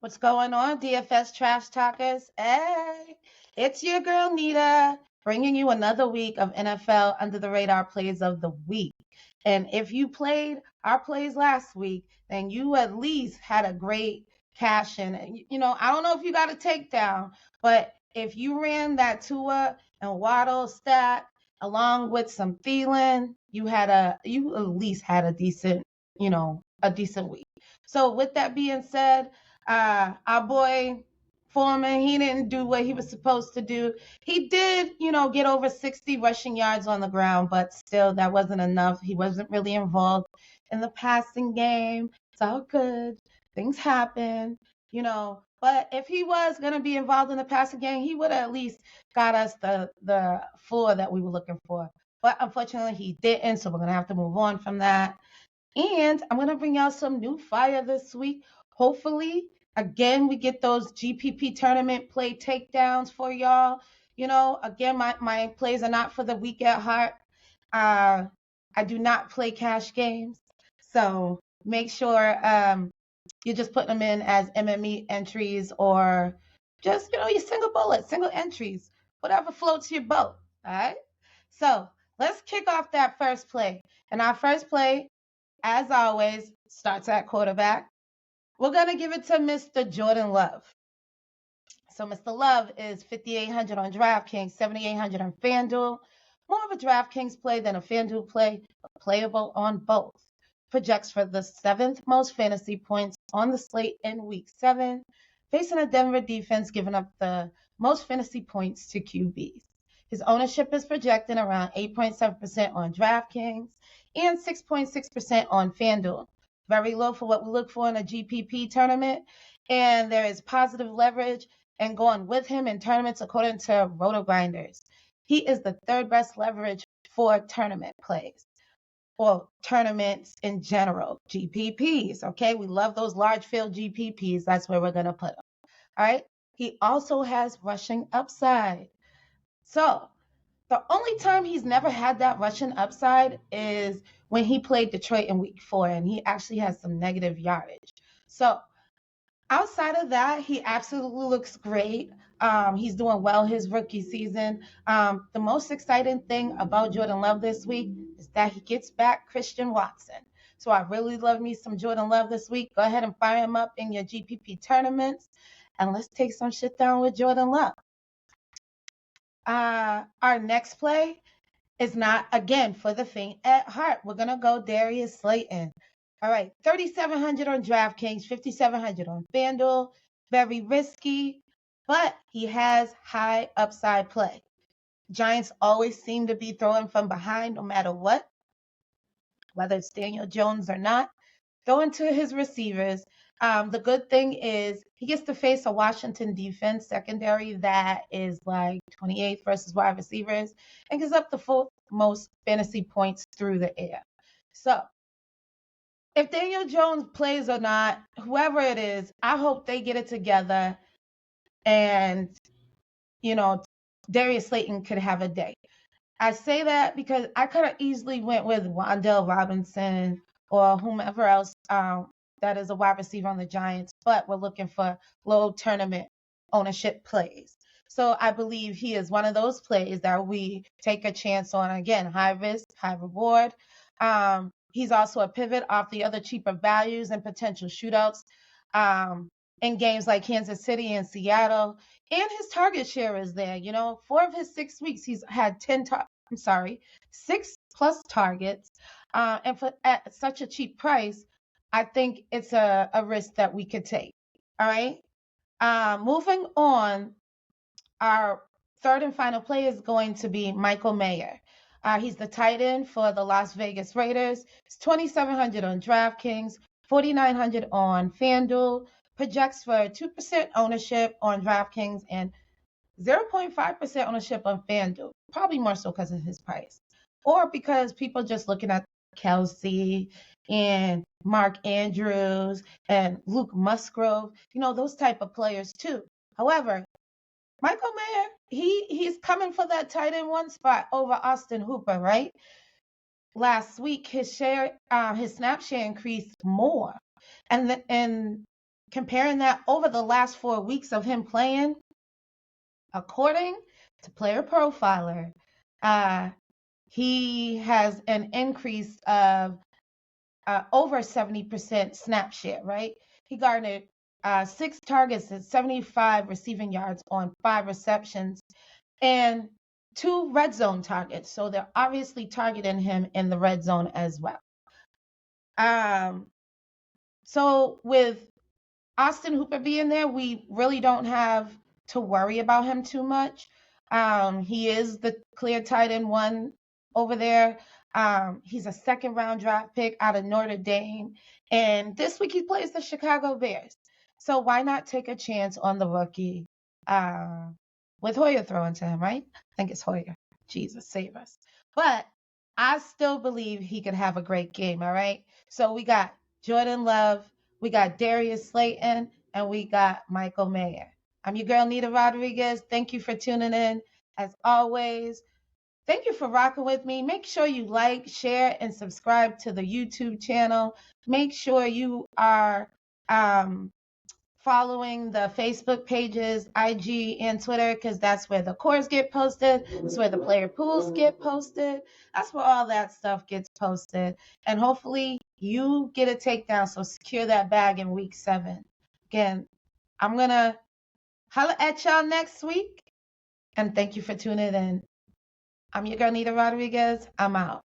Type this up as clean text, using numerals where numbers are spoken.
What's going on, DFS Trash Talkers? Hey, it's your girl Nita, bringing you another week of NFL Under the Radar Plays of the Week. And if you played our plays last week, then you at least had a great cash in. I don't know if you got a takedown, but if you ran that Tua and Waddle stat along with some Thielen, you at least had a decent week. So with that being said, our boy Foreman, he didn't do what he was supposed to do. He did, get over 60 rushing yards on the ground, but still that wasn't enough. He wasn't really involved in the passing game. It's all good. Things happen, But if he was going to be involved in the passing game, he would have at least got us the floor that we were looking for. But unfortunately, he didn't, so we're going to have to move on from that. And I'm going to bring out some new fire this week. Hopefully, again, we get those GPP tournament play takedowns for y'all. Again, my plays are not for the weak at heart. I do not play cash games. So make sure you're just putting them in as MME entries or just, your single bullets, single entries, whatever floats your boat. All right. So let's kick off that first play. And our first play, as always, starts at quarterback. We're going to give it to Mr. Jordan Love. So Mr. Love is 5,800 on DraftKings, 7,800 on FanDuel. More of a DraftKings play than a FanDuel play, but playable on both. Projects for the 7th most fantasy points on the slate in Week 7, facing a Denver defense giving up the most fantasy points to QBs. His ownership is projected around 8.7% on DraftKings and 6.6% on FanDuel. Very low for what we look for in a GPP tournament. And there is positive leverage and going with him in tournaments according to RotoGrinders. He is the third best leverage for tournament plays or tournaments in general, GPPs. Okay, we love those large field GPPs. That's where we're going to put him. All right. He also has rushing upside. So the only time he's never had that rushing upside is when he played Detroit in Week 4, and he actually has some negative yardage. So outside of that, he absolutely looks great. He's doing well his rookie season. The most exciting thing about Jordan Love this week is that he gets back Christian Watson. So I really love me some Jordan Love this week. Go ahead and fire him up in your GPP tournaments, and let's take some shit down with Jordan Love. Our next play is not, again, for the faint at heart. We're going to go Darius Slayton. All right, 3,700 on DraftKings, 5,700 on FanDuel. Very risky, but he has high upside play. Giants always seem to be throwing from behind no matter what, whether it's Daniel Jones or not. Throwing to his receivers. The good thing is he gets to face a Washington defense secondary that is like 28th versus wide receivers and gives up the 4th most fantasy points through the air. So if Daniel Jones plays or not, whoever it is, I hope they get it together and, Darius Slayton could have a day. I say that because I could have easily went with Wan'Dale Robinson or whomever else that is a wide receiver on the Giants, but we're looking for low tournament ownership plays. So I believe he is one of those plays that we take a chance on. Again, high risk, high reward. He's also a pivot off the other cheaper values and potential shootouts in games like Kansas City and Seattle. And his target share is there. 4 of his 6 weeks, he's had 6 plus targets. And at such a cheap price, I think it's a risk that we could take. All right. Moving on, our third and final play is going to be Michael Mayer. He's the tight end for the Las Vegas Raiders. It's 2,700 on DraftKings, 4,900 on FanDuel. Projects for 2% ownership on DraftKings and 0.5% ownership on FanDuel. Probably more so because of his price. Or because people just looking at Kelsey and Mark Andrews and Luke Musgrove, those type of players too. However, Michael Mayer, he's coming for that tight end 1 spot over Austin Hooper, right? Last week his snap share increased more, and comparing that over the last 4 weeks of him playing, according to Player Profiler, he has an increase of over 70% snap share, right? He garnered 6 targets and 75 receiving yards on 5 receptions and 2 red zone targets. So they're obviously targeting him in the red zone as well. So with Austin Hooper being there, we really don't have to worry about him too much. He is the clear tight end 1 over there. He's a 2nd round draft pick out of Notre Dame. And this week he plays the Chicago Bears. So why not take a chance on the rookie with Hoyer throwing to him, right? I think it's Hoyer. Jesus, save us. But I still believe he could have a great game, all right? So we got Jordan Love, we got Darius Slayton, and we got Michael Mayer. I'm your girl, Nita Rodriguez. Thank you for tuning in. As always, thank you for rocking with me. Make sure you like, share, and subscribe to the YouTube channel. Make sure you are following the Facebook pages, IG, and Twitter, because that's where the cores get posted. That's where the player pools get posted. That's where all that stuff gets posted. And hopefully you get a takedown, so secure that bag in week 7. Again, I'm going to holla at y'all next week. And thank you for tuning in. I'm your girl, Nita Rodriguez. I'm out.